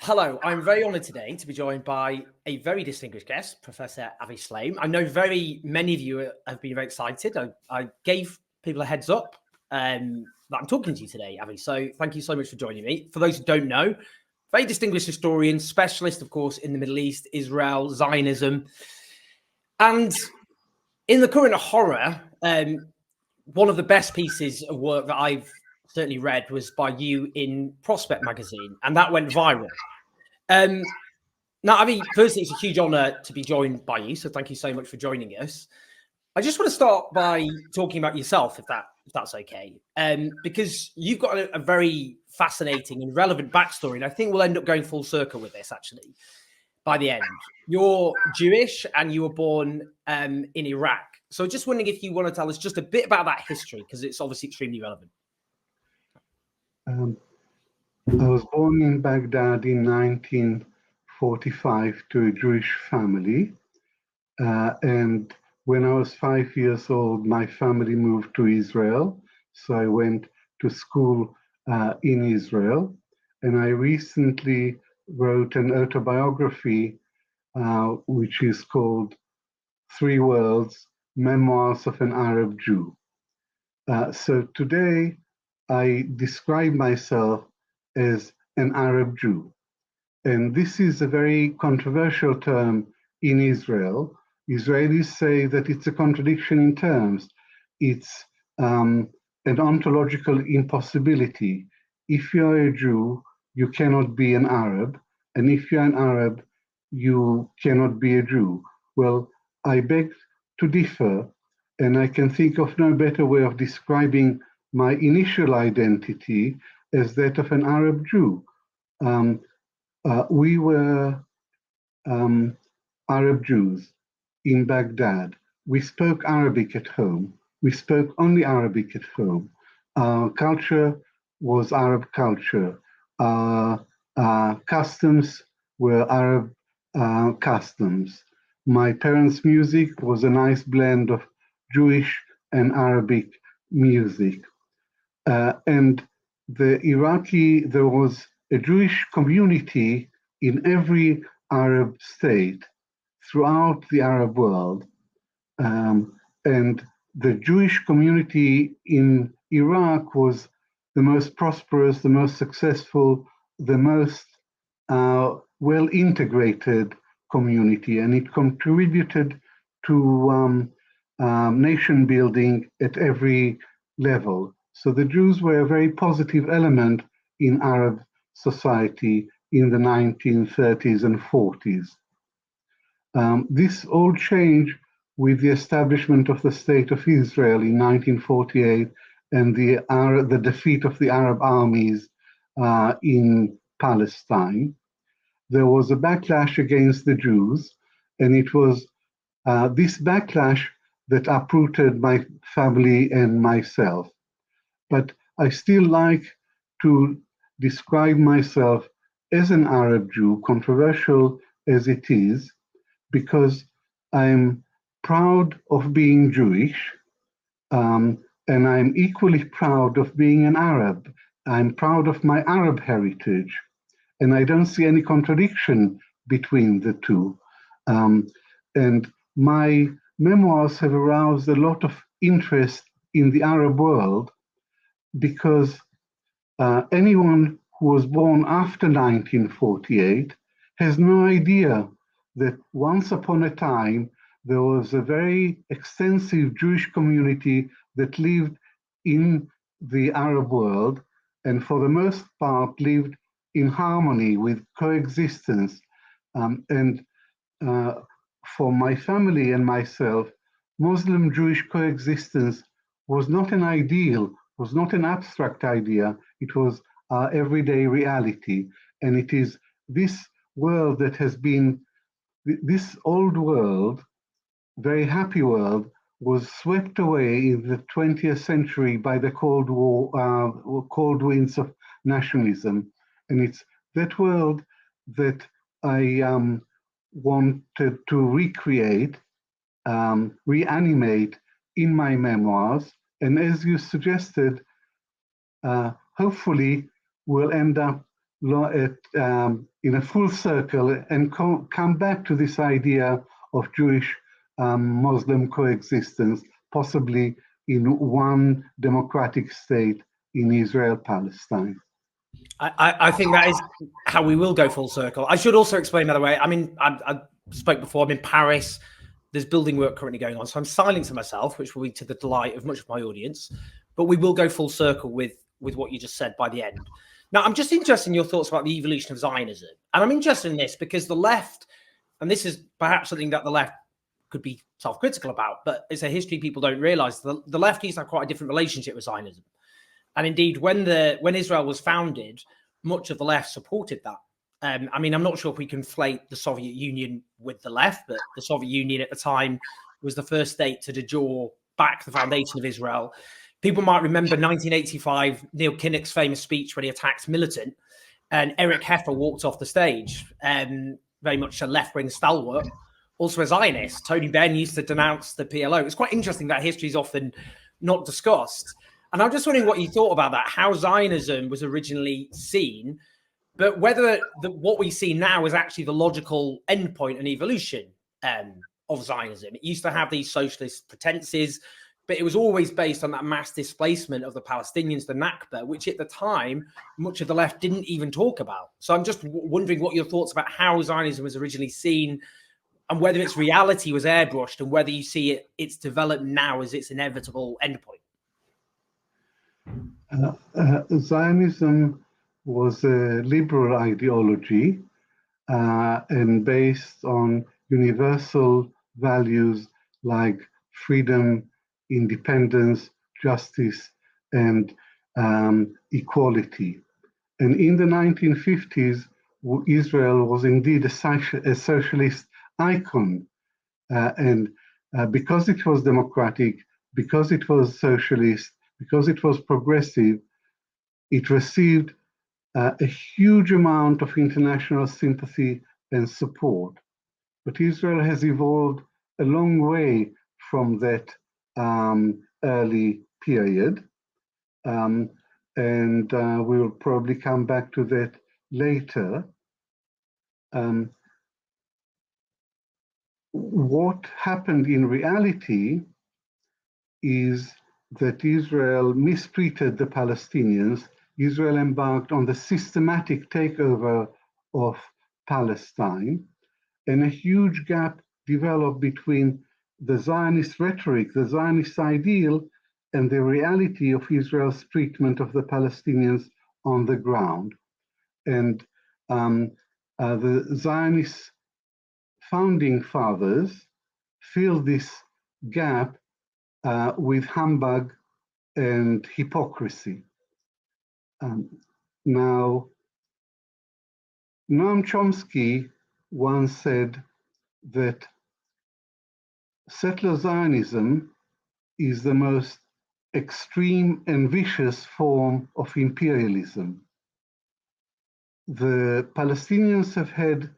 Hello, I'm very honoured today to be joined by a very distinguished guest, Professor Avi Shlaim. I know very many of you have been very excited. I gave people a heads up that I'm talking to you today, Avi. So thank you so much for joining me. For those who don't know, very distinguished historian, specialist, of course, in the Middle East, Israel, Zionism. And in the current horror, one of the best pieces of work that I've certainly read was by you in Prospect magazine, and that went viral. Now, Avi, firstly, it's a huge honour to be joined by you, so thank you so much for joining us. I just want to start by talking about yourself, if that's okay, because you've got a very fascinating and relevant backstory, and I think we'll end up going full circle with this, actually, by the end. You're Jewish, and you were born in Iraq. So just wondering if you want to tell us just a bit about that history, because it's obviously extremely relevant. I was born in Baghdad in 1945 to a Jewish family. And when I was 5 years old, my family moved to Israel. So I went to school in Israel. And I recently wrote an autobiography, which is called 3 Worlds, Memoirs of an Arab Jew. So today I describe myself as an Arab Jew. And this is a very controversial term in Israel. Israelis say that it's a contradiction in terms. It's an ontological impossibility. If you're a Jew, you cannot be an Arab. And if you're an Arab, you cannot be a Jew. Well, I beg to differ, and I can think of no better way of describing my initial identity as that of an Arab Jew. We were Arab Jews in Baghdad. We spoke Arabic at home. We spoke only Arabic at home. Our culture was Arab culture. Our customs were Arab customs. My parents' music was a nice blend of Jewish and Arabic music. And there was a Jewish community in every Arab state throughout the Arab world. And the Jewish community in Iraq was the most prosperous, the most successful, the most well integrated community, and it contributed to nation building at every level. So the Jews were a very positive element in Arab society in the 1930s and 40s. This all changed with the establishment of the State of Israel in 1948 and the defeat of the Arab armies in Palestine. There was a backlash against the Jews, and it was this backlash that uprooted my family and myself. But I still like to describe myself as an Arab Jew, controversial as it is, because I'm proud of being Jewish, and I'm equally proud of being an Arab. I'm proud of my Arab heritage, and I don't see any contradiction between the two. And my memoirs have aroused a lot of interest in the Arab world because anyone who was born after 1948 has no idea that once upon a time there was a very extensive Jewish community that lived in the Arab world, and for the most part lived in harmony with coexistence. And for my family and myself, Muslim-Jewish coexistence was not an ideal, was not an abstract idea, it was our everyday reality. And it is this world that has been, this old world, very happy world, was swept away in the 20th century by the Cold War, cold winds of nationalism. And it's that world that I wanted to recreate, reanimate in my memoirs. And as you suggested, hopefully we'll end up in a full circle and come back to this idea of Jewish Muslim coexistence, possibly in one democratic state in Israel-Palestine. I think that is how we will go full circle. I should also explain, by the way, I mean, I spoke before, I'm in Paris. There's building work currently going on. So I'm silencing myself, which will be to the delight of much of my audience. But we will go full circle with what you just said by the end. Now, I'm just interested in your thoughts about the evolution of Zionism. And I'm interested in this because the left, and this is perhaps something that the left could be self-critical about, but it's a history people don't realize. The left used to have quite a different relationship with Zionism. And indeed, when Israel was founded, much of the left supported that. I mean, I'm not sure if we conflate the Soviet Union with the left, but the Soviet Union at the time was the first state to de jure back the foundation of Israel. People might remember 1985, Neil Kinnock's famous speech when he attacked Militant, and Eric Heffer walked off the stage, very much a left-wing stalwart, also a Zionist. Tony Benn used to denounce the PLO. It's quite interesting that history is often not discussed. And I'm just wondering what you thought about that, how Zionism was originally seen, but whether what we see now is actually the logical endpoint and evolution of Zionism. It used to have these socialist pretenses, but it was always based on that mass displacement of the Palestinians, the Nakba, which at the time, much of the left didn't even talk about. So I'm just wondering what your thoughts about how Zionism was originally seen and whether its reality was airbrushed and whether you see it's developed now as its inevitable endpoint. Zionism was a liberal ideology and based on universal values like freedom, independence, justice, and equality. And in the 1950s, Israel was indeed a socialist icon. And because it was democratic, because it was socialist, because it was progressive, it received a huge amount of international sympathy and support. But Israel has evolved a long way from that early period. And we will probably come back to that later. What happened in reality is that Israel mistreated the Palestinians. Israel embarked on the systematic takeover of Palestine, and a huge gap developed between the Zionist rhetoric, the Zionist ideal, and the reality of Israel's treatment of the Palestinians on the ground. And the Zionist founding fathers filled this gap with humbug and hypocrisy. Now, Noam Chomsky once said that settler Zionism is the most extreme and vicious form of imperialism. The Palestinians have had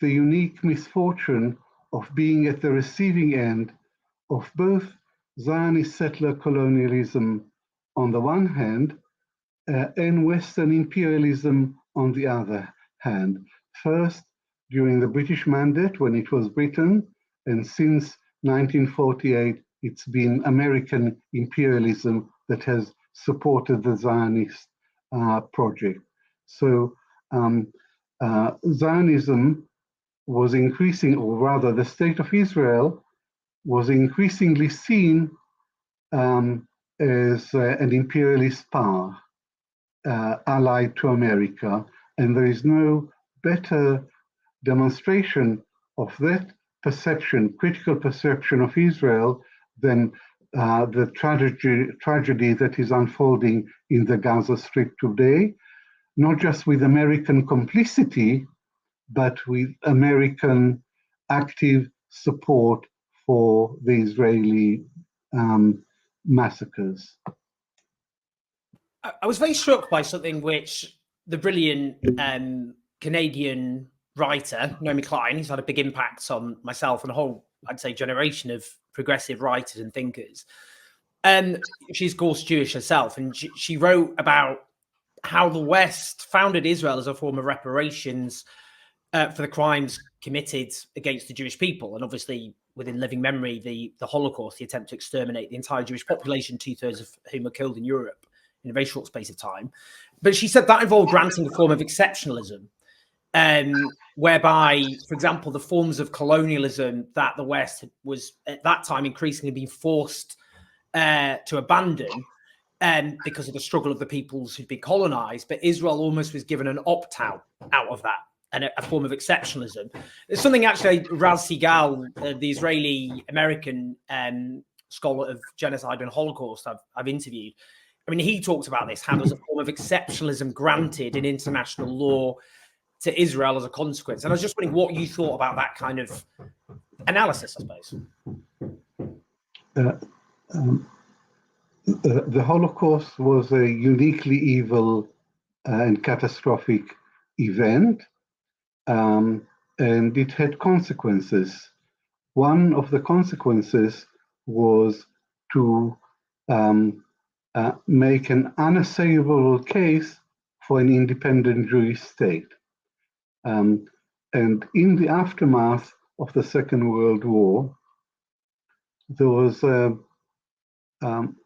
the unique misfortune of being at the receiving end of both Zionist settler colonialism on the one hand and Western imperialism on the other hand. First, during the British Mandate, when it was Britain, and since 1948, it's been American imperialism that has supported the Zionist project. So Zionism was increasing, or rather the State of Israel was increasingly seen as an imperialist power allied to America. And there is no better demonstration of that perception, critical perception of Israel, than the tragedy that is unfolding in the Gaza Strip today, not just with American complicity, but with American active support for the Israeli massacres. I was very struck by something which the brilliant Canadian writer, Naomi Klein, who's had a big impact on myself and a whole, I'd say, generation of progressive writers and thinkers. She's, of course, Jewish herself, and she wrote about how the West founded Israel as a form of reparations for the crimes committed against the Jewish people. And obviously, within living memory, the Holocaust, the attempt to exterminate the entire Jewish population, 2/3 of whom were killed in Europe in a very short space of time. But she said that involved granting a form of exceptionalism, whereby, for example, the forms of colonialism that the West was at that time increasingly being forced to abandon because of the struggle of the peoples who'd been colonized, but Israel almost was given an opt-out out of that, and a form of exceptionalism. It's something actually Raz Segal, the Israeli-American scholar of genocide and Holocaust I've interviewed. I mean, he talks about this, how there's a form of exceptionalism granted in international law to Israel as a consequence. And I was just wondering what you thought about that kind of analysis, I suppose. The Holocaust was a uniquely evil and catastrophic event, and it had consequences. One of the consequences was to make an unassailable case for an independent Jewish state. And in the aftermath of the Second World War, there was a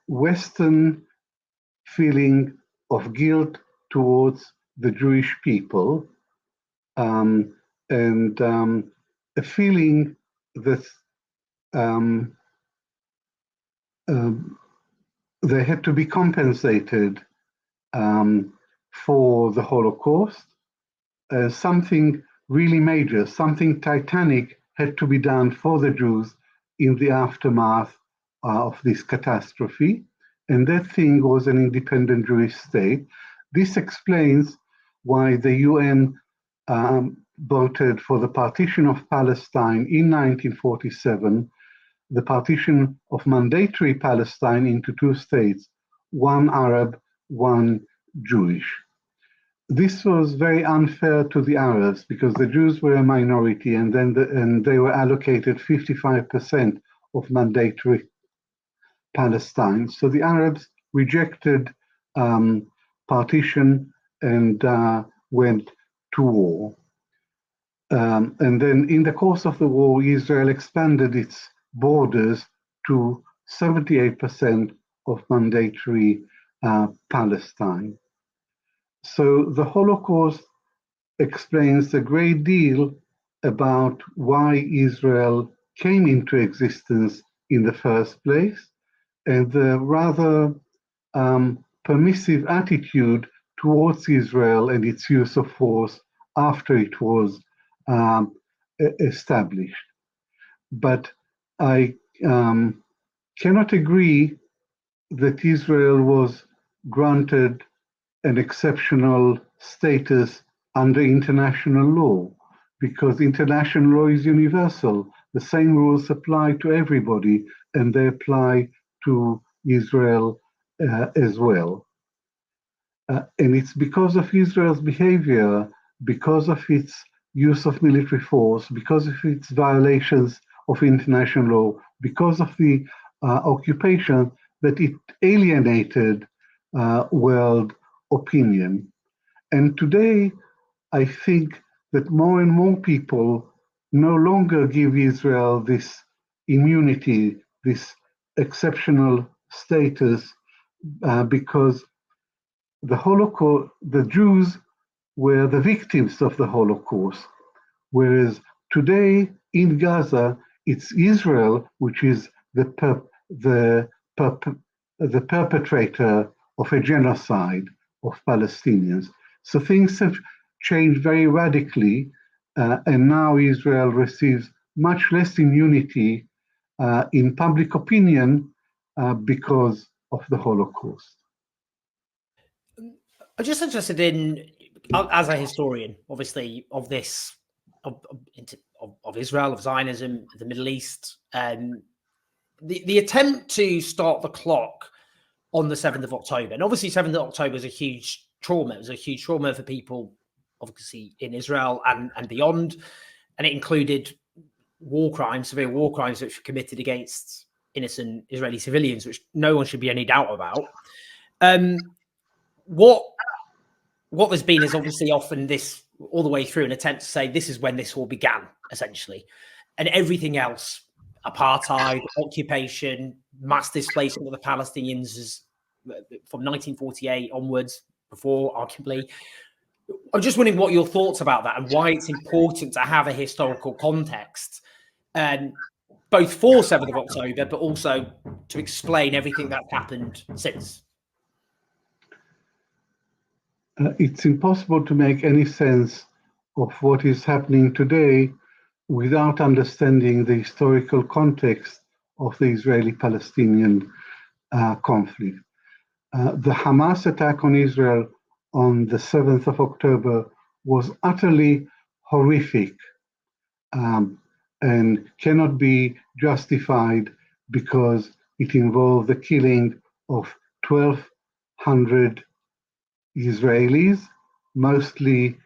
Western feeling of guilt towards the Jewish people, and a feeling that they had to be compensated for the Holocaust. Something really major, something titanic had to be done for the Jews in the aftermath of this catastrophe. And that thing was an independent Jewish state. This explains why the UN voted for the partition of Palestine in 1947, the partition of mandatory Palestine into two states, one Arab, one Jewish. This was very unfair to the Arabs because the Jews were a minority, and they were allocated 55% of mandatory Palestine. So the Arabs rejected partition and went to war. And then in the course of the war, Israel expanded its borders to 78% of mandatory Palestine. So the Holocaust explains a great deal about why Israel came into existence in the first place, and the rather permissive attitude towards Israel and its use of force after it was established. But I cannot agree that Israel was granted an exceptional status under international law, because international law is universal. The same rules apply to everybody, and they apply to Israel as well. And it's because of Israel's behavior, because of its use of military force, because of its violations of international law, because of the occupation, that it alienated world opinion. And today, I think that more and more people no longer give Israel this immunity, this exceptional status, because the Holocaust, the Jews were the victims of the Holocaust, whereas today in Gaza, it's Israel which is the perpetrator of a genocide of Palestinians. So things have changed very radically, and now Israel receives much less immunity in public opinion because of the Holocaust. I'm just interested in, as a historian, obviously, of this, of Israel, of Zionism, the Middle East, the attempt to start the clock on the 7th of October. And obviously 7th of October is a huge trauma. It was a huge trauma for people, obviously, in Israel and beyond. And it included war crimes, severe war crimes, which were committed against innocent Israeli civilians, which no one should be any doubt about. What what there's been is obviously often this all the way through an attempt to say this is when this all began, essentially. And everything else, apartheid, occupation, mass displacement of the Palestinians is from 1948 onwards, before arguably. I'm just wondering what your thoughts about that and why it's important to have a historical context, both for 7th of October, but also to explain everything that's happened since. It's impossible to make any sense of what is happening today without understanding the historical context of the Israeli-Palestinian conflict. The Hamas attack on Israel on the 7th of October was utterly horrific and cannot be justified because it involved the killing of 1,200 Israelis, mostly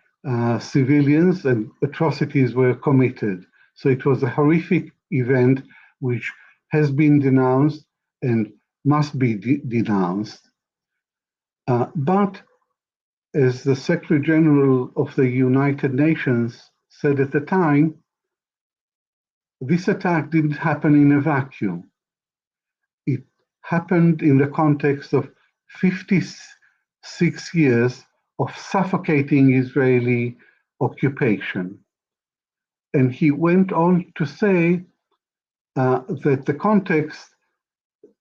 civilians, and atrocities were committed. So it was a horrific event which has been denounced and must be denounced. But as the Secretary General of the United Nations said at the time, this attack didn't happen in a vacuum. It happened in the context of 56 years of suffocating Israeli occupation. And he went on to say that the context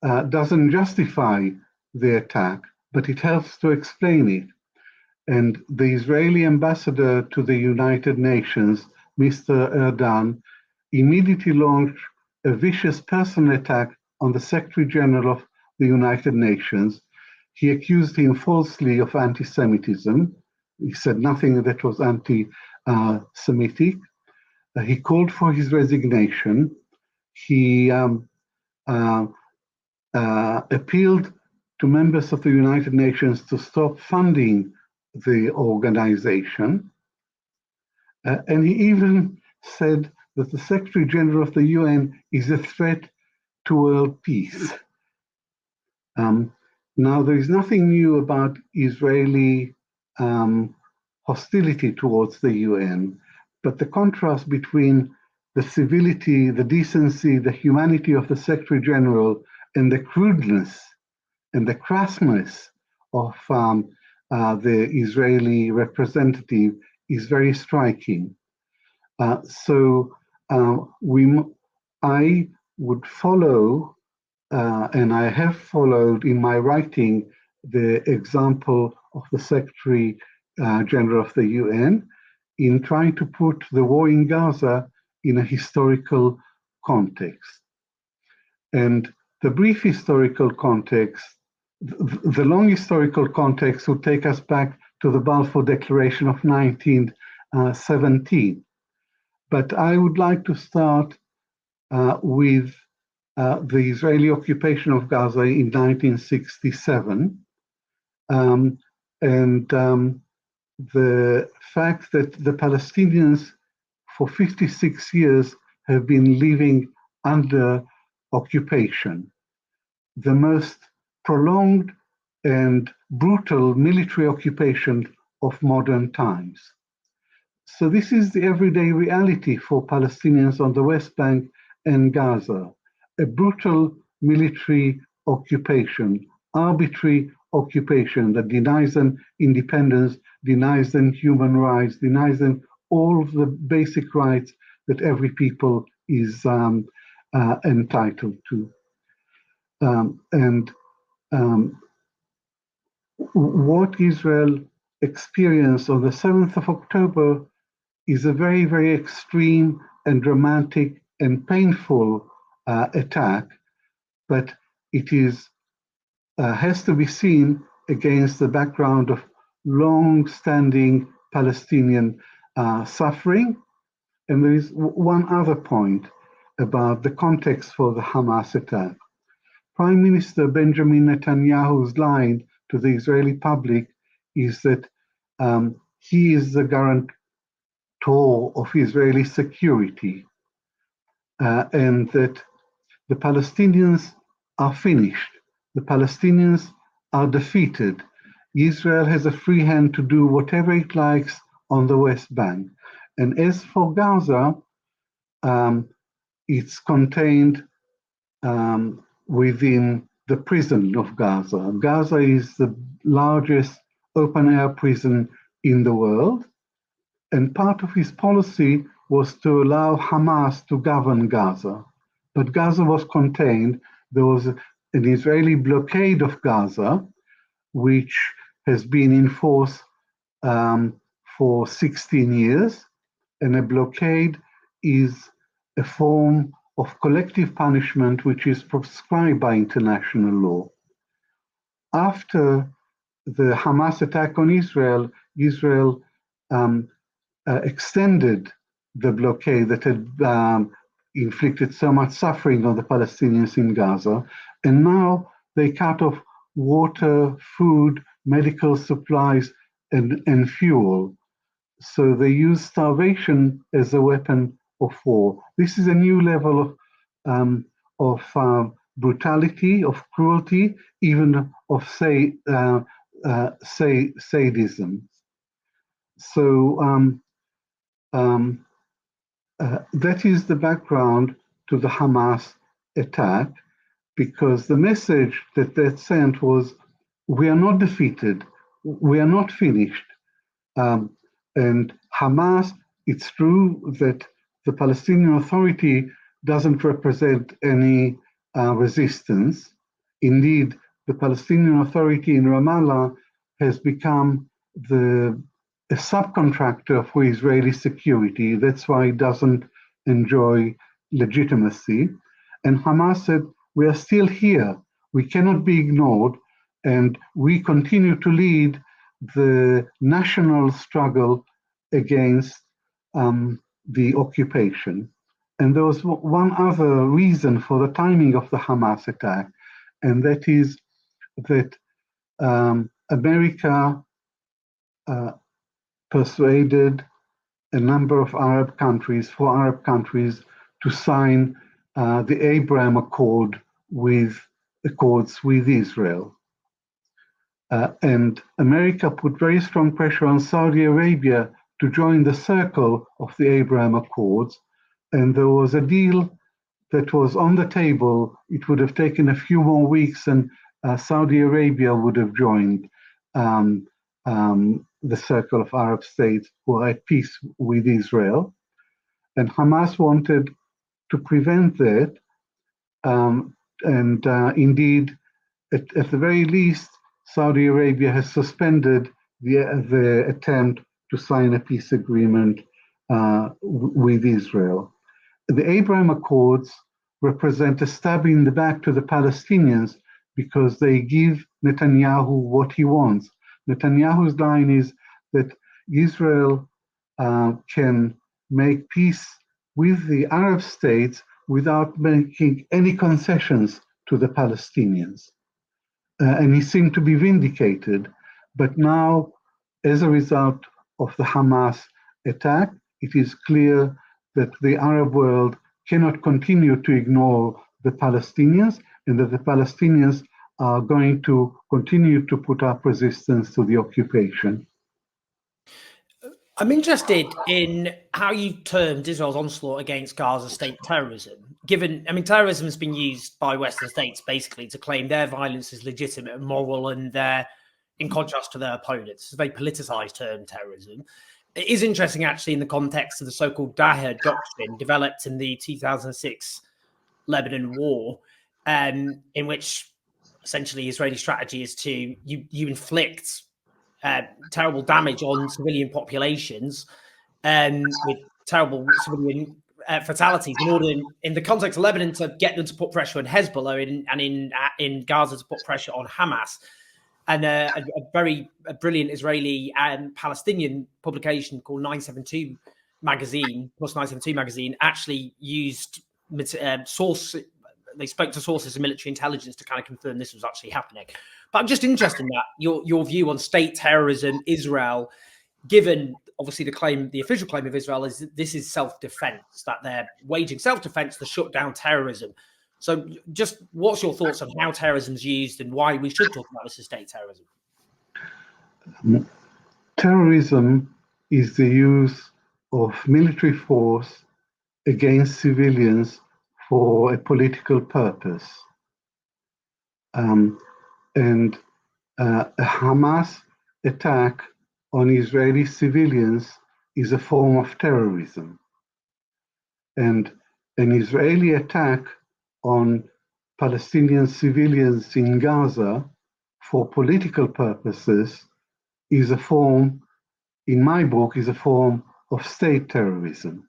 doesn't justify the attack, but it helps to explain it. And the Israeli ambassador to the United Nations, Mr. Erdan, immediately launched a vicious personal attack on the Secretary General of the United Nations. He accused him falsely of anti-Semitism. He said nothing that was anti-Semitic. He called for his resignation. He appealed to members of the United Nations to stop funding the organization. And he even said that the Secretary General of the UN is a threat to world peace. Now, there is nothing new about Israeli hostility towards the UN, but the contrast between the civility, the decency, the humanity of the Secretary General and the crudeness and the crassness of the Israeli representative is very striking. So I would follow, and I have followed in my writing, the example of the Secretary General of the UN in trying to put the war in Gaza in a historical context. And the brief historical context, the long historical context would take us back to the Balfour Declaration of 1917. But I would like to start with the Israeli occupation of Gaza in 1967, and the fact that the Palestinians for 56 years have been living under occupation, the most prolonged and brutal military occupation of modern times. So this is the everyday reality for Palestinians on the West Bank and Gaza, a brutal military occupation, arbitrary occupation that denies them independence, denies them human rights, denies them all of the basic rights that every people is entitled to. What Israel experienced on the 7th of October is a very, very extreme and dramatic and painful attack, but it is has to be seen against the background of long-standing Palestinian suffering. And there is one other point about the context for the Hamas attack. Prime Minister Benjamin Netanyahu's line to the Israeli public is that he is the guarantor of Israeli security, and that the Palestinians are finished. The Palestinians are defeated. Israel has a free hand to do whatever it likes on the West Bank. And as for Gaza, it's contained within the prison of Gaza. Gaza is the largest open-air prison in the world, and part of his policy was to allow Hamas to govern Gaza. But Gaza was contained. There was an Israeli blockade of Gaza, which has been in force for 16 years, and a blockade is a form of collective punishment which is prescribed by international law. After the Hamas attack on Israel, Israel extended the blockade that had inflicted so much suffering on the Palestinians in Gaza, and now they cut off water, food, medical supplies, and fuel. So they use starvation as a weapon of war. This is a new level of brutality, of cruelty, even of sadism. So that is the background to the Hamas attack, because the message that sent was, we are not defeated, we are not finished. And Hamas, it's true that the Palestinian Authority doesn't represent any resistance. Indeed, the Palestinian Authority in Ramallah has become a subcontractor for Israeli security. That's why it doesn't enjoy legitimacy. And Hamas said, we are still here. We cannot be ignored. And we continue to lead the national struggle against the occupation. And there was one other reason for the timing of the Hamas attack, and that is that America persuaded a number of Arab countries, 4 Arab countries, to sign the Abraham Accords with Israel. And America put very strong pressure on Saudi Arabia to join the circle of the Abraham Accords. And there was a deal that was on the table. It would have taken a few more weeks, and Saudi Arabia would have joined the circle of Arab states who are at peace with Israel. And Hamas wanted to prevent that. Indeed, at the very least, Saudi Arabia has suspended the attempt to sign a peace agreement with Israel. The Abraham Accords represent a stab in the back to the Palestinians because they give Netanyahu what he wants. Netanyahu's line is that Israel can make peace with the Arab states without making any concessions to the Palestinians. And he seemed to be vindicated. But now, as a result of the Hamas attack, it is clear that the Arab world cannot continue to ignore the Palestinians, and that the Palestinians are going to continue to put up resistance to the occupation. I'm interested in how you termed Israel's onslaught against Gaza state terrorism. Terrorism has been used by Western states basically to claim their violence is legitimate and moral, and in contrast to their opponents. It's a very politicized term, terrorism. It is interesting, actually, in the context of the so-called Daher doctrine developed in the 2006 Lebanon war, in which essentially Israeli strategy is to you inflict terrible damage on civilian populations with terrible civilian fatalities in order, in the context of Lebanon, to get them to put pressure on Hezbollah and in Gaza to put pressure on Hamas. And a very brilliant Israeli and Palestinian publication called 972 magazine, plus 972 magazine, actually used they spoke to sources of military intelligence to kind of confirm this was actually happening. But I'm just interested in that, your view on state terrorism, Israel, given obviously the official claim of Israel is that this is self-defense, that they're waging self-defense to shut down terrorism. So just what's your thoughts on how terrorism is used and why we should talk about this as state terrorism? Terrorism is the use of military force against civilians for a political purpose. And a Hamas attack on Israeli civilians is a form of terrorism. And an Israeli attack on Palestinian civilians in Gaza for political purposes is a form, in my book, is a form of state terrorism.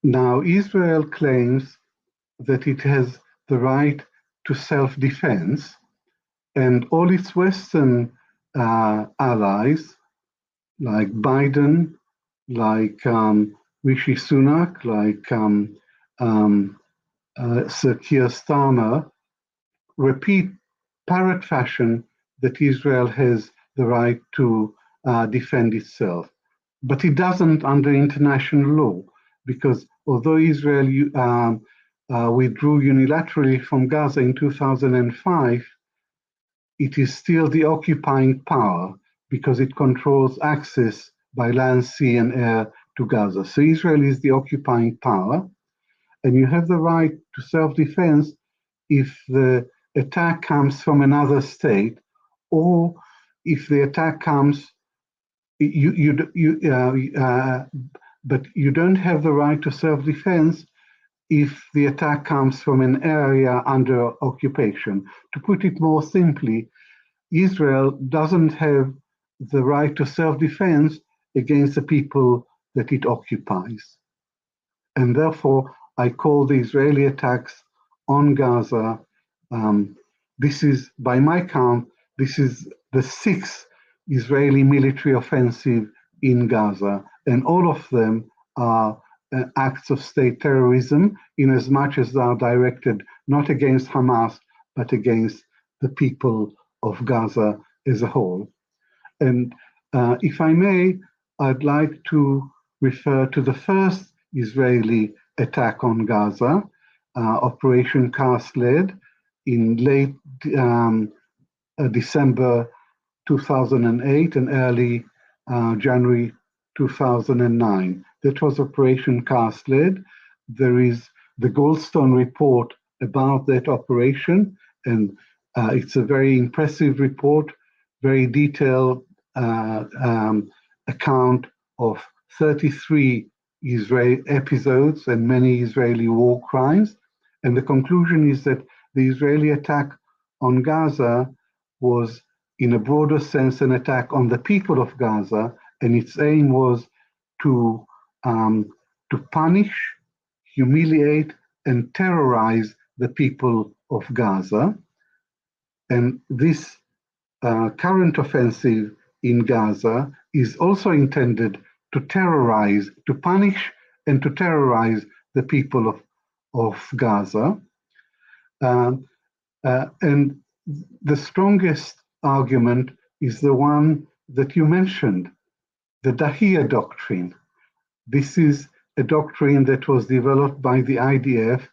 Now, Israel claims that it has the right to self-defense, and all its Western allies, like Biden, like Rishi Sunak, like Sir Keir Starmer, repeat parrot fashion that Israel has the right to defend itself. But it doesn't under international law, because although Israel withdrew unilaterally from Gaza in 2005, it is still the occupying power because it controls access by land, sea, and air to Gaza. So Israel is the occupying power, and you have the right to self-defense if the attack comes from another state, or if the attack comes, but you don't have the right to self-defense if the attack comes from an area under occupation. To put it more simply, Israel doesn't have the right to self-defense against the people that it occupies. And therefore, I call the Israeli attacks on Gaza, this is, by my count, this is the sixth Israeli military offensive in Gaza, and all of them are acts of state terrorism in as much as they are directed not against Hamas, but against the people of Gaza as a whole. And if I may, I'd like to refer to the first Israeli attack on Gaza, Operation Cast Lead, in late December 2008 and early January 2009. That was Operation Cast Lead. There is the Goldstone report about that operation, and it's a very impressive report, very detailed account of 33 Israeli episodes and many Israeli war crimes. And the conclusion is that the Israeli attack on Gaza was, in a broader sense, an attack on the people of Gaza, and its aim was to punish, humiliate, and terrorize the people of Gaza. And this current offensive in Gaza is also intended to terrorize, to punish, and to terrorize the people of Gaza. And the strongest argument is the one that you mentioned, the Dahia doctrine. This is a doctrine that was developed by the IDF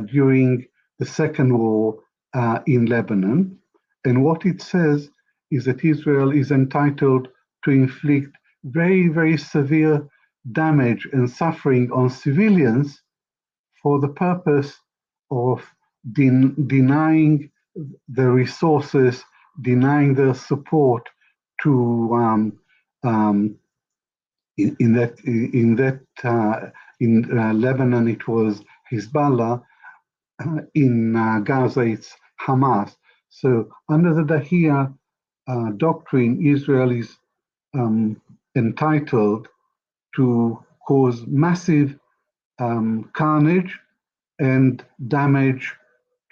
during the Second War in Lebanon. And what it says is that Israel is entitled to inflict very, very severe damage and suffering on civilians for the purpose of denying the resources, denying their support to in Lebanon it was Hezbollah, in Gaza it's Hamas. So under the Dahia doctrine, Israel is entitled to cause massive carnage and damage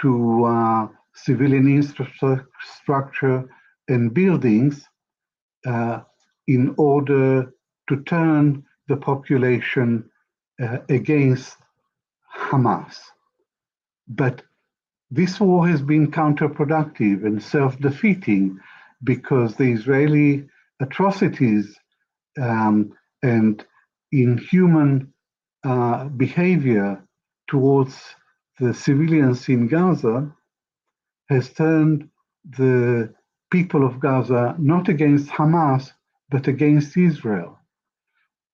to civilian infrastructure and buildings in order to turn the population against Hamas. But this war has been counterproductive and self-defeating because the Israeli atrocities and inhuman behavior towards the civilians in Gaza has turned the people of Gaza, not against Hamas, but against Israel.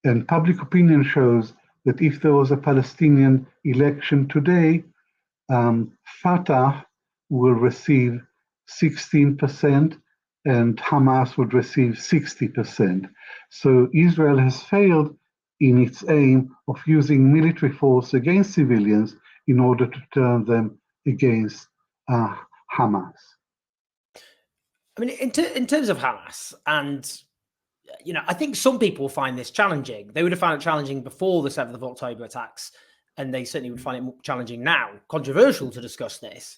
And public opinion shows that if there was a Palestinian election today, Fatah will receive 16% and Hamas would receive 60%. So Israel has failed in its aim of using military force against civilians in order to turn them against Hamas. I mean, in terms of Hamas, and I think some people find this challenging. They would have found it challenging before the 7th of October attacks, and they certainly would find it more challenging now. Controversial to discuss this,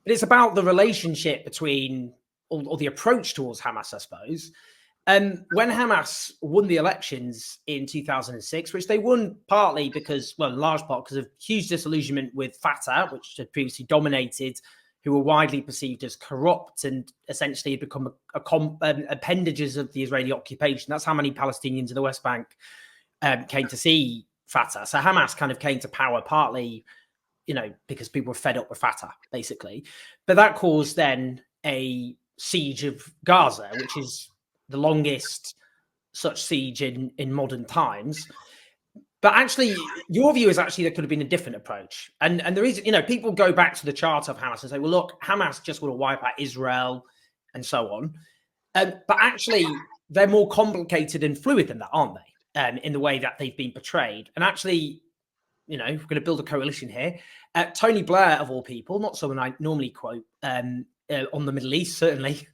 but it's about the relationship between, or the approach towards Hamas, I suppose. When Hamas won the elections in 2006, which they won partly because, well, in large part because of huge disillusionment with Fatah, which had previously dominated, who were widely perceived as corrupt and essentially had become appendages of the Israeli occupation. That's how many Palestinians in the West Bank came to see Fatah. So Hamas kind of came to power partly, because people were fed up with Fatah, basically. But that caused then a siege of Gaza, which is the longest such siege in modern times. But actually, your view is actually there could have been a different approach. And the reason, people go back to the charter of Hamas and say, well, look, Hamas just want to wipe out Israel and so on. But actually, they're more complicated and fluid than that, aren't they? In the way that they've been portrayed. And actually, we're going to build a coalition here. Tony Blair, of all people, not someone I normally quote on the Middle East, certainly.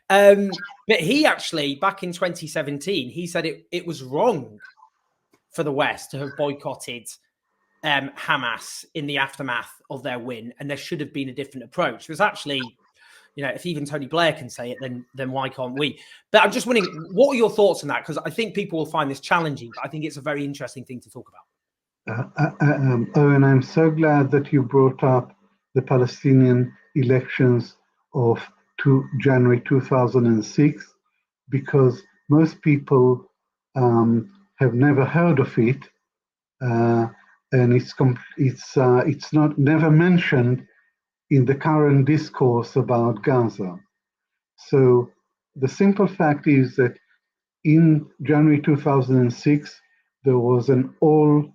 But he actually, back in 2017, he said it was wrong for the West to have boycotted Hamas in the aftermath of their win, and there should have been a different approach. It was actually, if even Tony Blair can say it, then why can't we? But I'm just wondering, what are your thoughts on that? Because I think people will find this challenging, but I think it's a very interesting thing to talk about. Owen, I'm so glad that you brought up the Palestinian elections of January 2006, because most people have never heard of it, and it's not never mentioned in the current discourse about Gaza. So the simple fact is that in January 2006 there was an all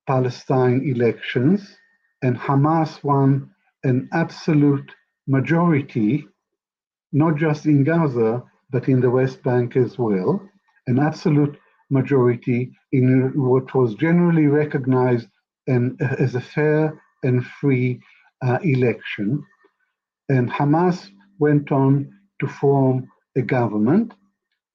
Palestine elections, and Hamas won an absolute majority, not just in Gaza, but in the West Bank as well, an absolute majority in what was generally recognized as a fair and free election. And Hamas went on to form a government,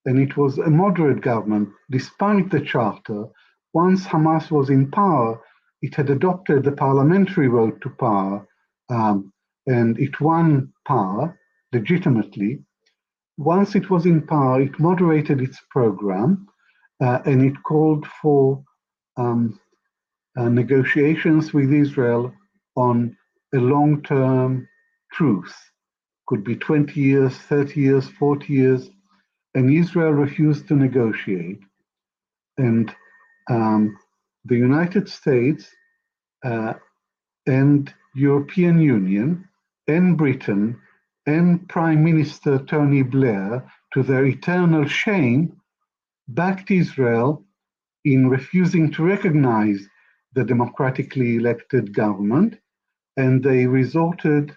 and it was a moderate government, despite the charter. Once Hamas was in power, it had adopted the parliamentary road to power, and it won power legitimately. Once it was in power, it moderated its program, and it called for negotiations with Israel on a long-term truce. Could be 20 years, 30 years, 40 years, and Israel refused to negotiate. And the United States and European Union and Britain and Prime Minister Tony Blair, to their eternal shame, backed Israel in refusing to recognize the democratically elected government, and they resorted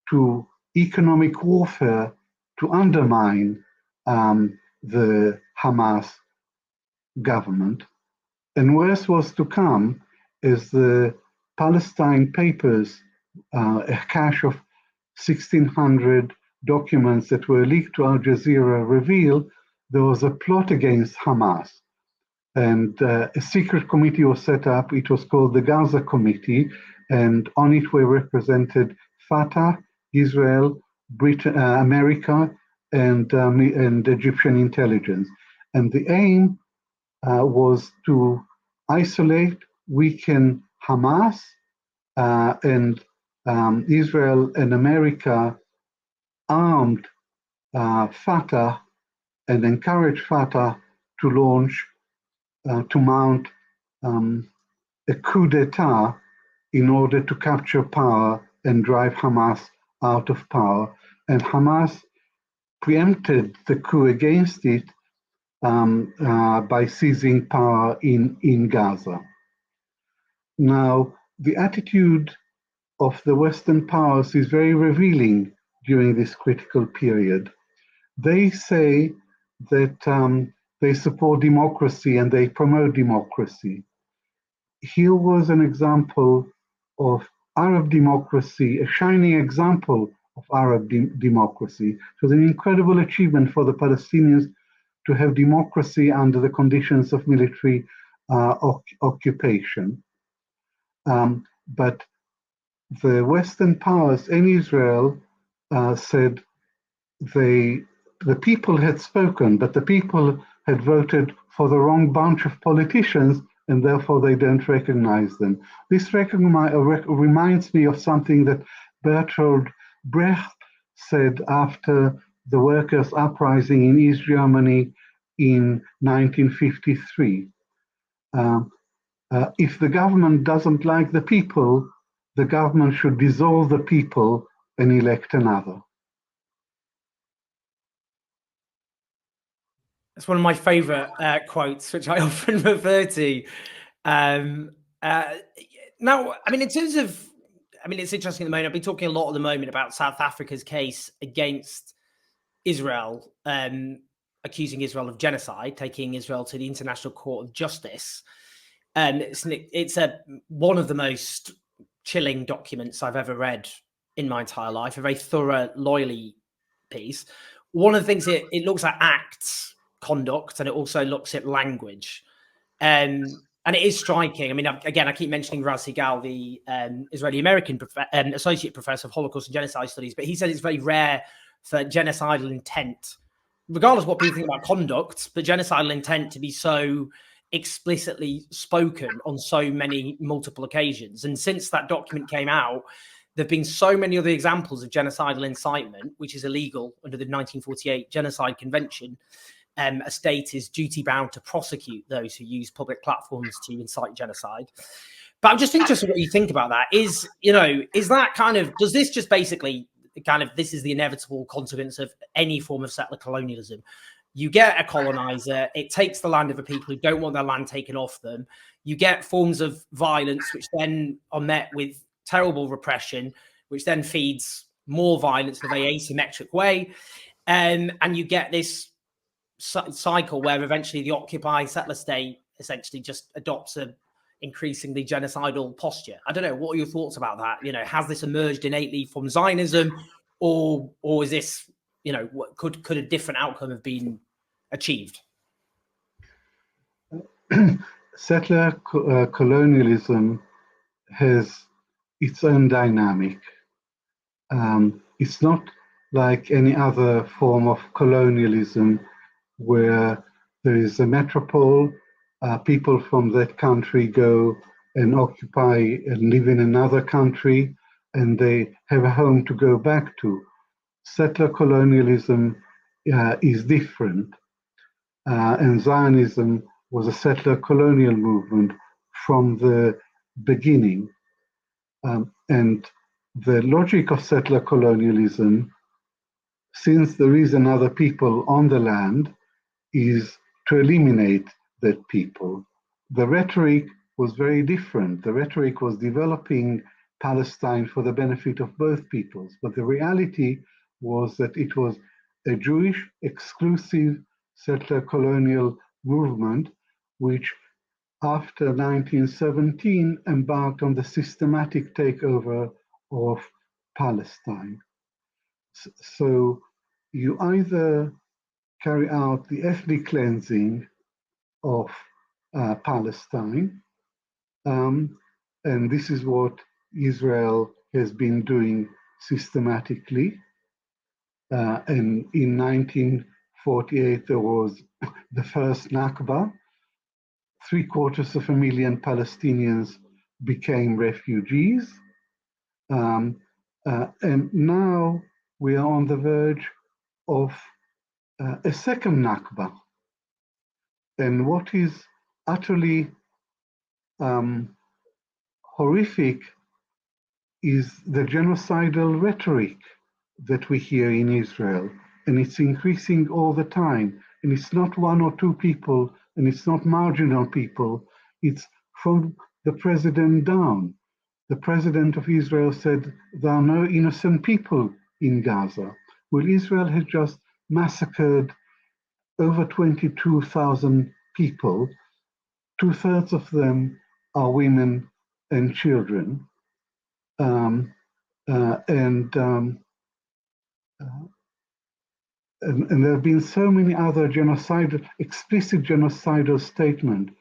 to economic warfare to undermine the Hamas government. And worse was to come as the Palestine Papers, a cache of 1,600 documents that were leaked to Al Jazeera, reveal there was a plot against Hamas. And a secret committee was set up. It was called the Gaza Committee, and on it were represented Fatah, Israel, Britain, America, and Egyptian intelligence. And the aim was to isolate, weaken Hamas, and Israel and America armed Fatah and encouraged Fatah to launch, to mount a coup d'etat in order to capture power and drive Hamas out of power. and Hamas preempted the coup against it by seizing power in Gaza. Now, the attitude of the Western powers is very revealing during this critical period. They say that they support democracy and they promote democracy. Here was an example of Arab democracy, a shining example of Arab democracy. It was an incredible achievement for the Palestinians to have democracy under the conditions of military occupation. But the Western powers and Israel said the people had spoken, but the people had voted for the wrong bunch of politicians, and therefore they don't recognize them. This reminds me of something that Bertolt Brecht said after the workers' uprising in East Germany in 1953. If the government doesn't like the people, the government should dissolve the people and elect another. It's one of my favorite quotes, which I often refer to. Now, I mean, in terms of, I mean, it's interesting at the moment. I've been talking a lot at the moment about South Africa's case against Israel, accusing Israel of genocide, taking Israel to the International Court of Justice. It's one of the most chilling documents I've ever read in my entire life, a very thorough, lawyerly piece. One of the things it looks at acts, conduct, and it also looks at language. And it is striking. I mean, again, I keep mentioning Raz Sigal, the Israeli-American associate professor of Holocaust and Genocide Studies, but he said it's very rare for genocidal intent, regardless of what people think about conduct, but genocidal intent to be so explicitly spoken on so many multiple occasions. And since that document came out, there have been so many other examples of genocidal incitement, which is illegal under the 1948 Genocide Convention. A state is duty-bound to prosecute those who use public platforms to incite genocide. But I'm just interested in what you think about that. Is that kind of, does this just basically kind of, this is the inevitable consequence of any form of settler colonialism? You get a colonizer, it takes the land of the people who don't want their land taken off them. You get forms of violence, which then are met with terrible repression, which then feeds more violence in a very asymmetric way. And you get this cycle where eventually the occupied settler state essentially just adopts a increasingly genocidal posture. I don't know, what are your thoughts about that? Has this emerged innately from Zionism, or is this, could a different outcome have been achieved? Settler colonialism has its own dynamic. It's not like any other form of colonialism where there is a metropole, people from that country go and occupy and live in another country, and they have a home to go back to. Settler colonialism is different, and Zionism was a settler colonial movement from the beginning. And the logic of settler colonialism, since there is another people on the land, is to eliminate that people. The rhetoric was very different. The rhetoric was developing Palestine for the benefit of both peoples, but the reality was that it was a Jewish exclusive settler colonial movement, which after 1917 embarked on the systematic takeover of Palestine. So you either carry out the ethnic cleansing of Palestine, and this is what Israel has been doing systematically. And in 1948, there was the first Nakba. 750,000 Palestinians became refugees. And now we are on the verge of a second Nakba. And what is utterly horrific is the genocidal rhetoric that we hear in Israel, and it's increasing all the time. And it's not one or two people, and it's not marginal people. It's from the president down. The president of Israel said there are no innocent people in Gaza. Well, Israel has just massacred over 22,000 people. 2/3 of them are women and children. And there have been so many other explicit genocidal statements.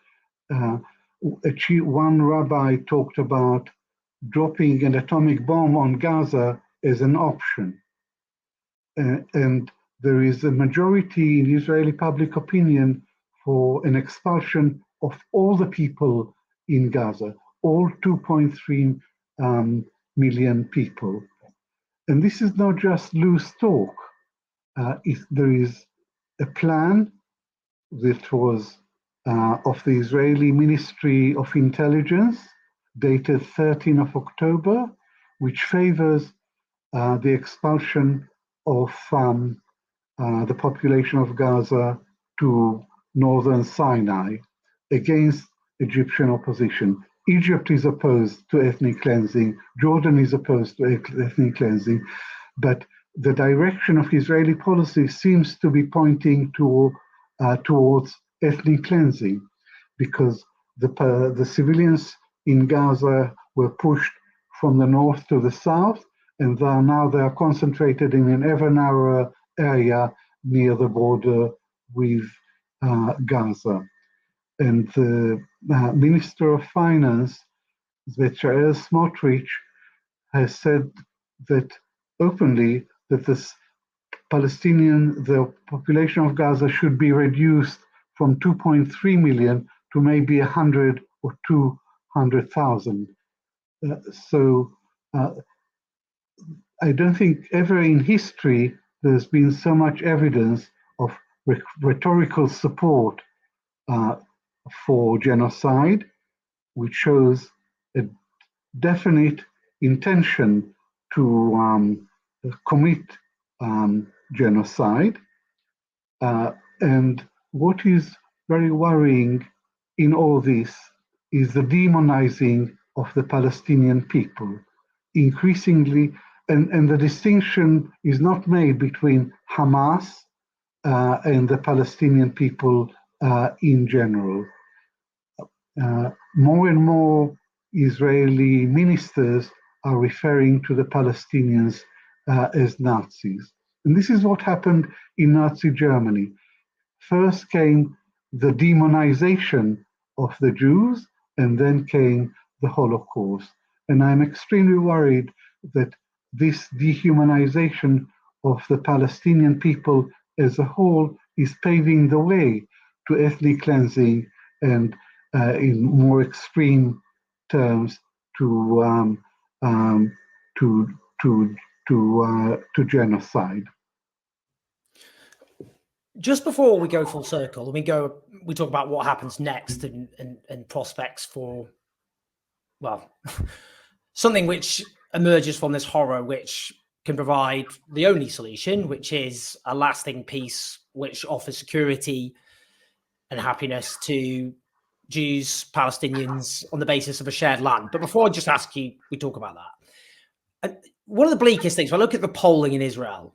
One rabbi talked about dropping an atomic bomb on Gaza as an option. And there is a majority in Israeli public opinion for an expulsion of all the people in Gaza, all 2.3 million people. And this is not just loose talk. There is a plan that was of the Israeli Ministry of Intelligence, dated 13th of October, which favors the expulsion of the population of Gaza to northern Sinai against Egyptian opposition. Egypt is opposed to ethnic cleansing. Jordan is opposed to ethnic cleansing. But the direction of Israeli policy seems to be pointing towards ethnic cleansing, because the civilians in Gaza were pushed from the north to the south, and they are concentrated in an ever narrower area near the border with Gaza. And the Minister of Finance, Bezalel Smotrich, has said that openly that the population of Gaza should be reduced from 2.3 million to maybe 100 or 200,000. So I don't think ever in history there's been so much evidence of rhetorical support for genocide, which shows a definite intention to commit genocide. And what is very worrying in all this is the demonizing of the Palestinian people. Increasingly, and the distinction is not made between Hamas and the Palestinian people in general. More and more Israeli ministers are referring to the Palestinians as Nazis. And this is what happened in Nazi Germany. First came the demonization of the Jews, and then came the Holocaust. And I'm extremely worried that this dehumanization of the Palestinian people as a whole is paving the way to ethnic cleansing and, in more extreme terms, to genocide. Just before we go full circle, we talk about what happens next and prospects for, well, something which emerges from this horror, which can provide the only solution, which is a lasting peace, which offers security and happiness to Jews, Palestinians on the basis of a shared land. But before I just ask you, we talk about that. One of the bleakest things, when I look at the polling in Israel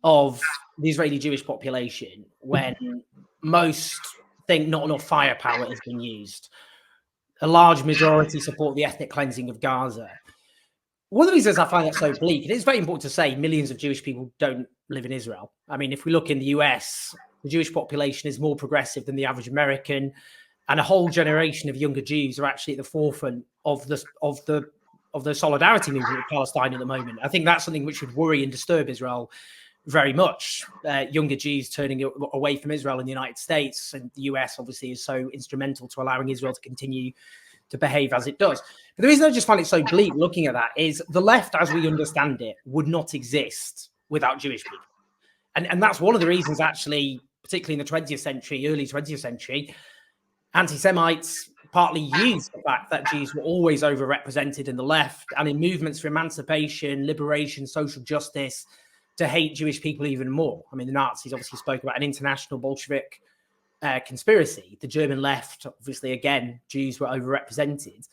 of the Israeli Jewish population, when most think not enough firepower has been used, a large majority support the ethnic cleansing of Gaza. One of the reasons I find that so bleak, it is very important to say millions of Jewish people don't live in Israel. I mean, if we look in the US, the Jewish population is more progressive than the average American, and a whole generation of younger Jews are actually at the forefront of the solidarity movement with Palestine at the moment. I think that's something which would worry and disturb Israel very much. Younger Jews turning away from Israel in the United States, and the US obviously is so instrumental to allowing Israel to continue to behave as it does. But the reason I just find it so bleak looking at that is the left, as we understand it, would not exist without Jewish people. And that's one of the reasons, actually, particularly in the 20th century, early 20th century, anti-Semites partly used the fact that Jews were always overrepresented in the left and in movements for emancipation, liberation, social justice, to hate Jewish people even more. I mean, the Nazis obviously spoke about an international Bolshevik conspiracy. The German left, obviously, again, Jews were overrepresented.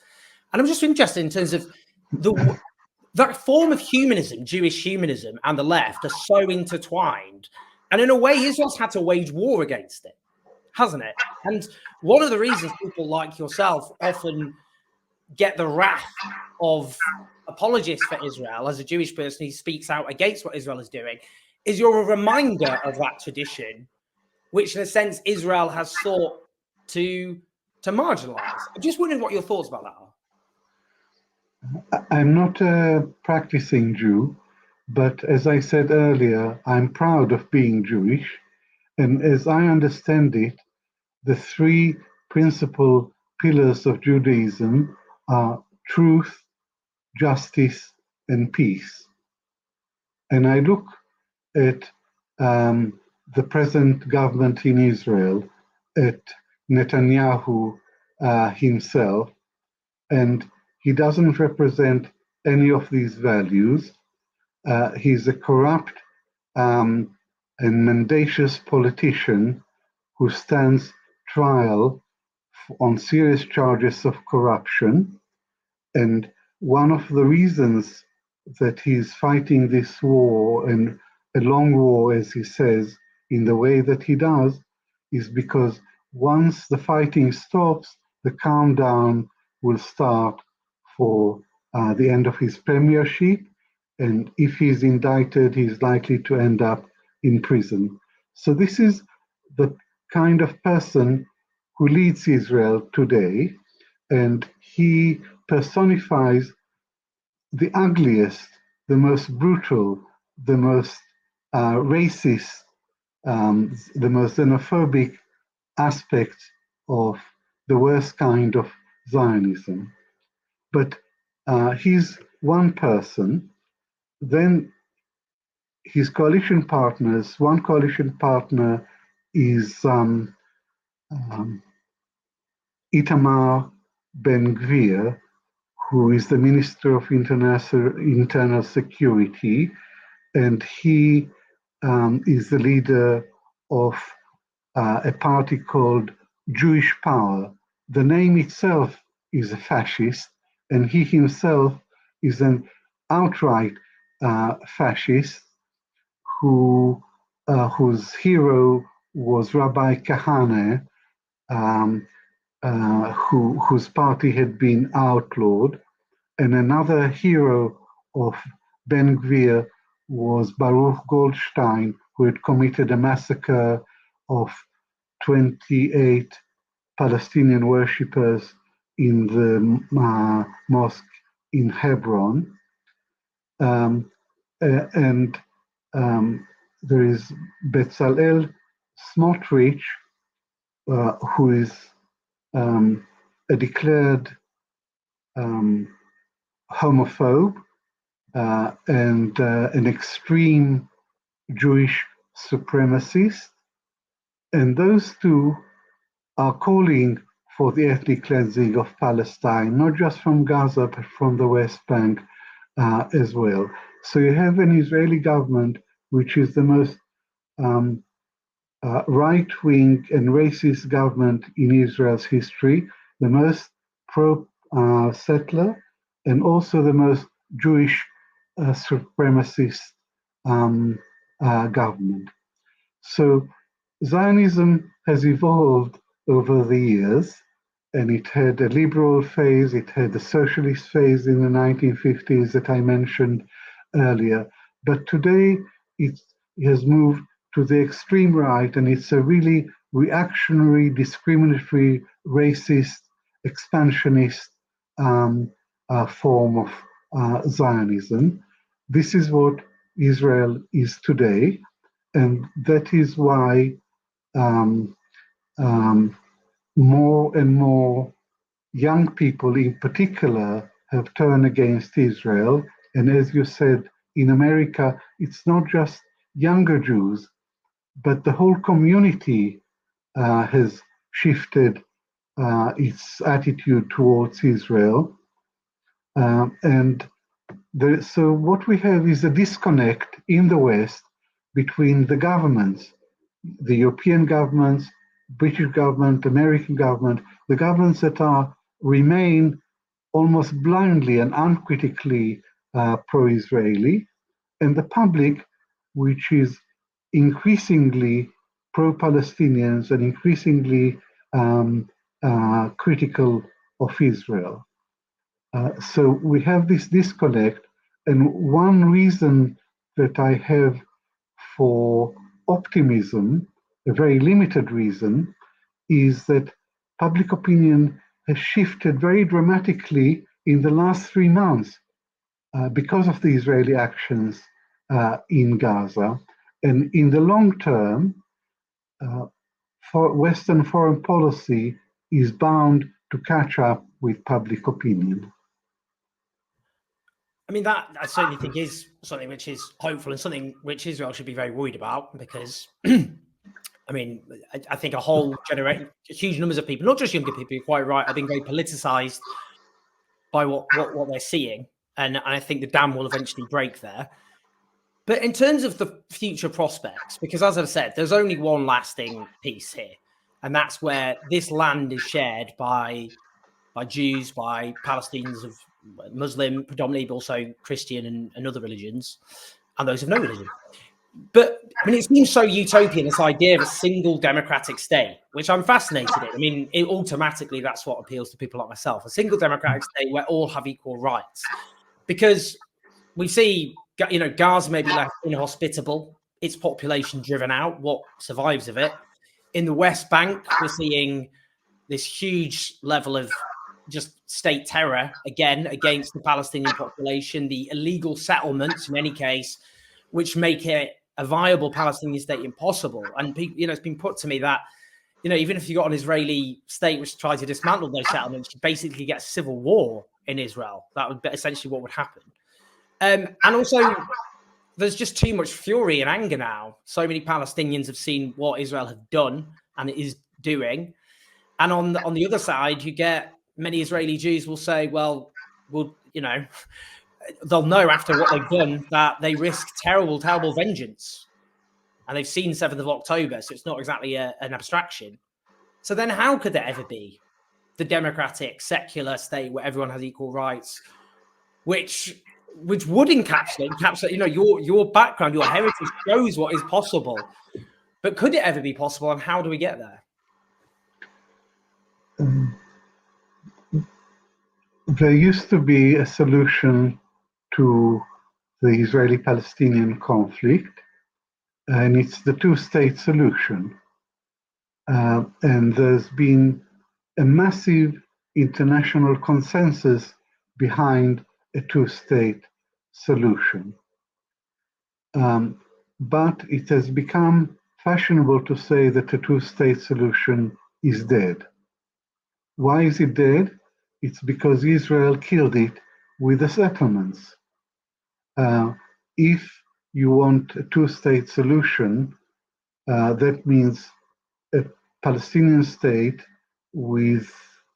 And I'm just interested in terms of that form of humanism, Jewish humanism, and the left are so intertwined. And in a way, Israel's had to wage war against it, hasn't it? And one of the reasons people like yourself often get the wrath of apologists for Israel as a Jewish person who speaks out against what Israel is doing is you're a reminder of that tradition, which in a sense Israel has sought to marginalize. I'm just wondering what your thoughts about that are. I'm not a practicing Jew, but as I said earlier, I'm proud of being Jewish. And as I understand it, the three principal pillars of Judaism are truth, justice, and peace. And I look at the present government in Israel, at Netanyahu himself, and he doesn't represent any of these values. He's a corrupt and mendacious politician who stands trial on serious charges of corruption. And one of the reasons that he's fighting this war, and a long war, as he says, in the way that he does, is because once the fighting stops, the countdown will start for the end of his premiership. And if he's indicted, he's likely to end up in prison. So this is the kind of person who leads Israel today, and he personifies the ugliest, the most brutal, the most racist, the most xenophobic aspects of the worst kind of Zionism. But he's one person. Then his coalition partners, one coalition partner is Itamar Ben-Gvir, who is the Minister of Internal Security, and he is the leader of a party called Jewish Power. The name itself is a fascist, and he himself is an outright fascist whose hero was Rabbi Kahane, whose party had been outlawed. And another hero of Ben Gvir was Baruch Goldstein, who had committed a massacre of 28 Palestinian worshippers in the mosque in Hebron. And there is Bezalel Smotrich, who is a declared homophobe and an extreme Jewish supremacist. And those two are calling for the ethnic cleansing of Palestine, not just from Gaza, but from the West Bank as well. So you have an Israeli government which is the most right-wing and racist government in Israel's history, the most pro-settler, and also the most Jewish supremacist government. So Zionism has evolved over the years, and it had a liberal phase, it had a socialist phase in the 1950s that I mentioned earlier. But today it has moved to the extreme right, and it's a really reactionary, discriminatory, racist, expansionist form of Zionism. This is what Israel is today, and that is why more and more young people in particular have turned against Israel. And as you said, in America, it's not just younger Jews, but the whole community has shifted its attitude towards Israel. So what we have is a disconnect in the West between the governments, the European governments, British government, American government, the governments that remain almost blindly and uncritically pro-Israeli, and the public, which is increasingly pro-Palestinians and increasingly critical of Israel. So we have this disconnect, and one reason that I have for optimism, a very limited reason, is that public opinion has shifted very dramatically in the last 3 months because of the Israeli actions in Gaza. And in the long term, for Western foreign policy is bound to catch up with public opinion. I mean, that I certainly think is something which is hopeful and something which Israel should be very worried about, because I mean, I think a whole generation, huge numbers of people, not just younger people, you're quite right, are being very politicized by what they're seeing. And I think the dam will eventually break there. But in terms of the future prospects, because as I've said, there's only one lasting piece here, and that's where this land is shared by Jews, by Palestinians of Muslim, predominantly, but also Christian and other religions, and those of no religion. But I mean, it seems so utopian, this idea of a single democratic state, which I'm fascinated in. I mean, automatically, that's what appeals to people like myself, a single democratic state where all have equal rights. Because we see, Gaza may be left inhospitable, its population driven out, what survives of it. In the West Bank, we're seeing this huge level of just state terror, again, against the Palestinian population, the illegal settlements, in any case, which make it a viable Palestinian state impossible. And, it's been put to me that, even if you got an Israeli state which tried to dismantle those settlements, you basically get a civil war in Israel. That would be essentially what would happen. And also, there's just too much fury and anger now. So many Palestinians have seen what Israel have done and it is doing. And on the other side, you get many Israeli Jews will say, well, they'll know after what they've done that they risk terrible, terrible vengeance. And they've seen 7th of October, so it's not exactly an abstraction. So then how could there ever be the democratic, secular state where everyone has equal rights, which would encapsulate, your background, your heritage shows what is possible. But could it ever be possible, and how do we get there? There used to be a solution to the Israeli-Palestinian conflict, and it's the two-state solution. And there's been a massive international consensus behind a two-state solution. But it has become fashionable to say that a two-state solution is dead. Why is it dead? It's because Israel killed it with the settlements. If you want a two-state solution, that means a Palestinian state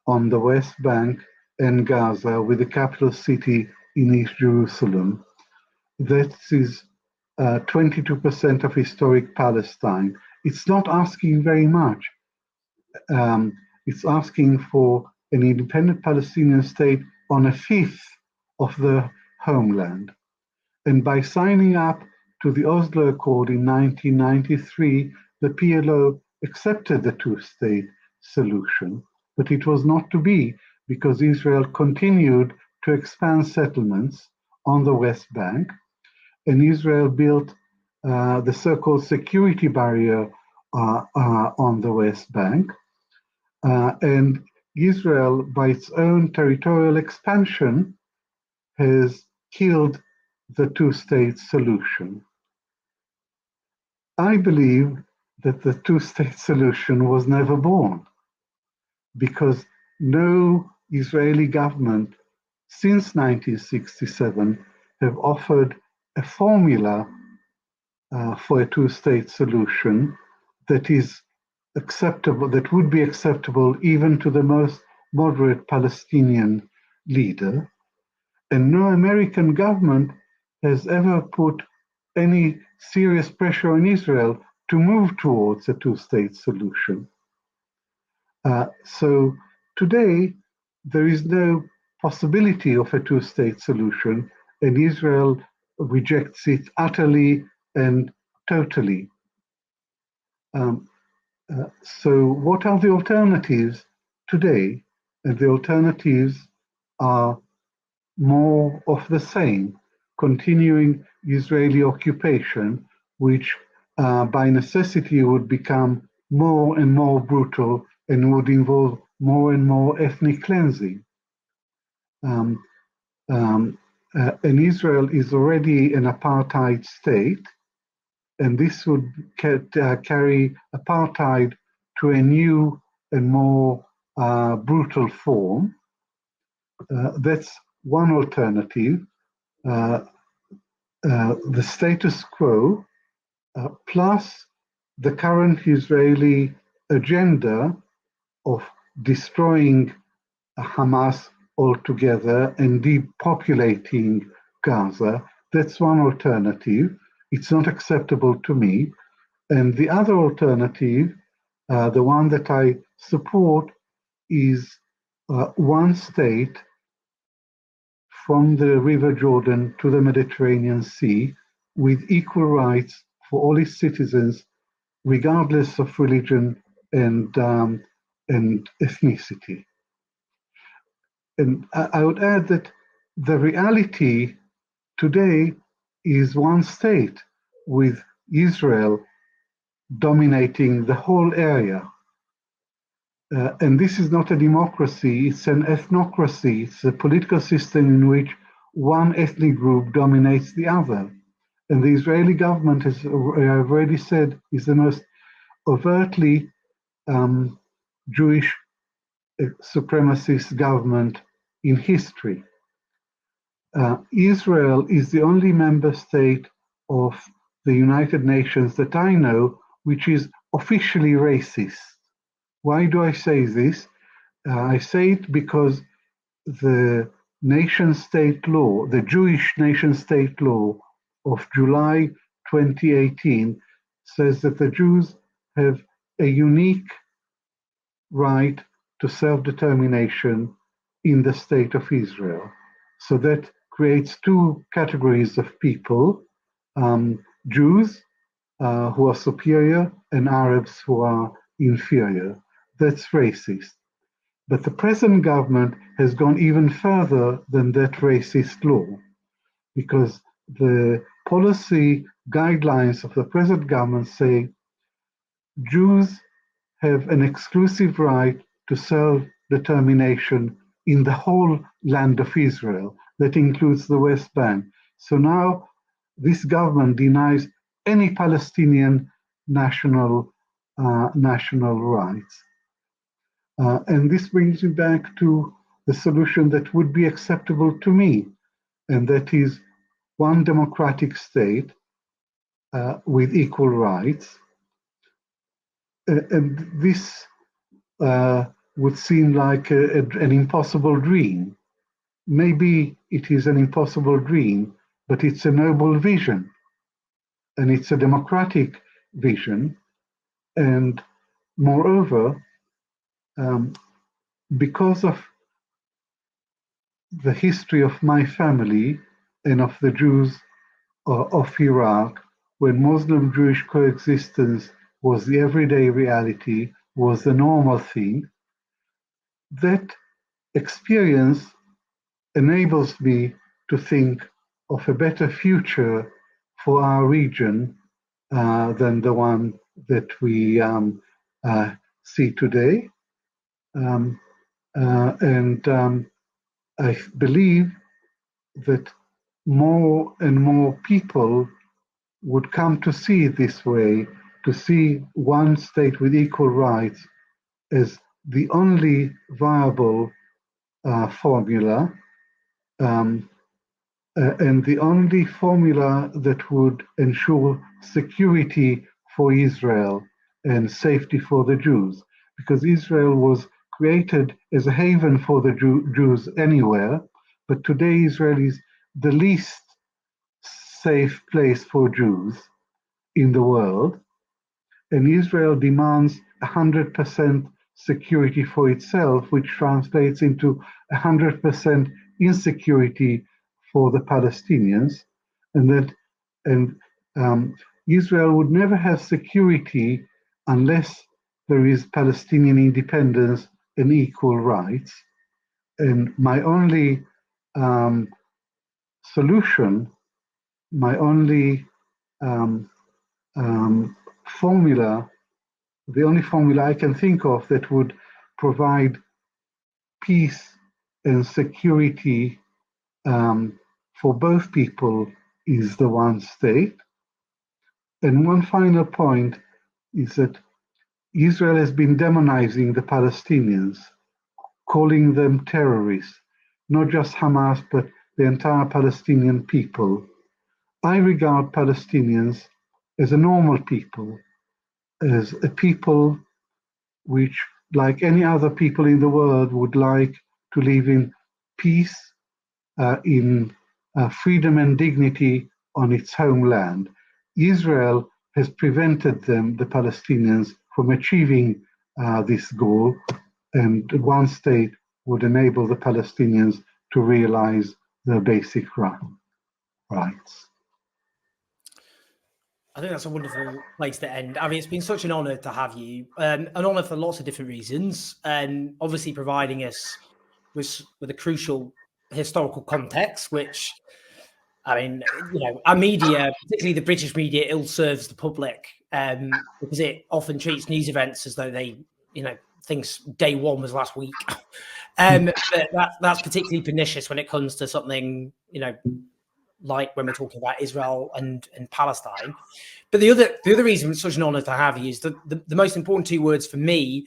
on the West Bank and Gaza with the capital city in East Jerusalem. That is 22% of historic Palestine. It's not asking very much. It's asking for an independent Palestinian state on a fifth of the homeland. And by signing up to the Oslo Accord in 1993, the PLO accepted the two-state solution, but it was not to be because Israel continued to expand settlements on the West Bank, and Israel built the so-called security barrier on the West Bank. And Israel, by its own territorial expansion, has killed the two-state solution. I believe that the two-state solution was never born because no Israeli government since 1967 have offered a formula for a two-state solution that is acceptable, that would be acceptable even to the most moderate Palestinian leader. And no American government has ever put any serious pressure on Israel to move towards a two-state solution. So today, there is no possibility of a two-state solution, and Israel rejects it utterly and totally. So what are the alternatives today? And the alternatives are more of the same, continuing Israeli occupation, which by necessity would become more and more brutal and would involve more and more ethnic cleansing. And Israel is already an apartheid state, and this would carry apartheid to a new and more brutal form. That's one alternative. The status quo plus the current Israeli agenda of destroying Hamas altogether and depopulating Gaza. That's one alternative. It's not acceptable to me. And the other alternative, the one that I support, is one state from the River Jordan to the Mediterranean Sea with equal rights for all its citizens, regardless of religion and ethnicity. And I would add that the reality today is one state with Israel dominating the whole area. And this is not a democracy, it's an ethnocracy. It's a political system in which one ethnic group dominates the other. And the Israeli government, as I've already said, is the most overtly Jewish supremacist government in history. Israel is the only member state of the United Nations that I know which is officially racist. Why do I say this? I say it because the nation-state law, the Jewish nation-state law of July 2018 says that the Jews have a unique right to self-determination in the state of Israel. So that creates two categories of people, Jews who are superior and Arabs who are inferior. That's racist. But the present government has gone even further than that racist law, because the policy guidelines of the present government say Jews have an exclusive right to self-determination in the whole land of Israel. That includes the West Bank. So now this government denies any Palestinian national rights. And this brings me back to the solution that would be acceptable to me, and that is one democratic state with equal rights. And this would seem like an impossible dream. Maybe it is an impossible dream, but it's a noble vision, and it's a democratic vision. And moreover, because of the history of my family and of the Jews of Iraq, when Muslim-Jewish coexistence was the everyday reality, was the normal thing, that experience enables me to think of a better future for our region than the one that we see today. I believe that more and more people would come to see it this way, to see one state with equal rights as the only viable formula, and the only formula that would ensure security for Israel and safety for the Jews, because Israel was created as a haven for the Jews anywhere, but today Israel is the least safe place for Jews in the world, and Israel demands 100% security for itself, which translates into 100% insecurity for the Palestinians, and Israel would never have security unless there is Palestinian independence and equal rights. And my only solution, my only formula, the only formula I can think of that would provide peace and security for both people is the one state. And one final point is that Israel has been demonizing the Palestinians, calling them terrorists, not just Hamas, but the entire Palestinian people. I regard Palestinians as a normal people, as a people which, like any other people in the world, would like to live in peace, in freedom and dignity on its homeland. Israel has prevented them, the Palestinians, from achieving this goal, and one state would enable the Palestinians to realize their basic rights. I think that's a wonderful place to end. I mean, it's been such an honor to have you, an honor for lots of different reasons, and obviously providing us with a crucial historical context, which, I mean, our media, particularly the British media, ill serves the public because it often treats news events as though they, thinks day one was last week. But that's particularly pernicious when it comes to something, like when we're talking about Israel and Palestine. But the other reason it's such an honor to have you is the most important two words for me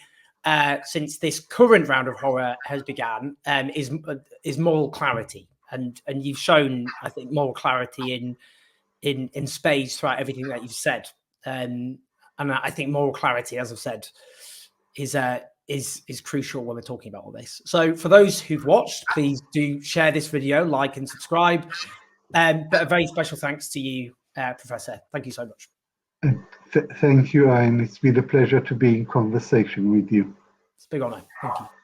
since this current round of horror has begun is moral clarity. And you've shown, I think, moral clarity in spades throughout everything that you've said. And I think moral clarity, as I've said, is crucial when we're talking about all this. So for those who've watched, please do share this video, like and subscribe. But a very special thanks to you, Professor. Thank you so much. Thank you, and it's been a pleasure to be in conversation with you. It's a big honor. Thank you.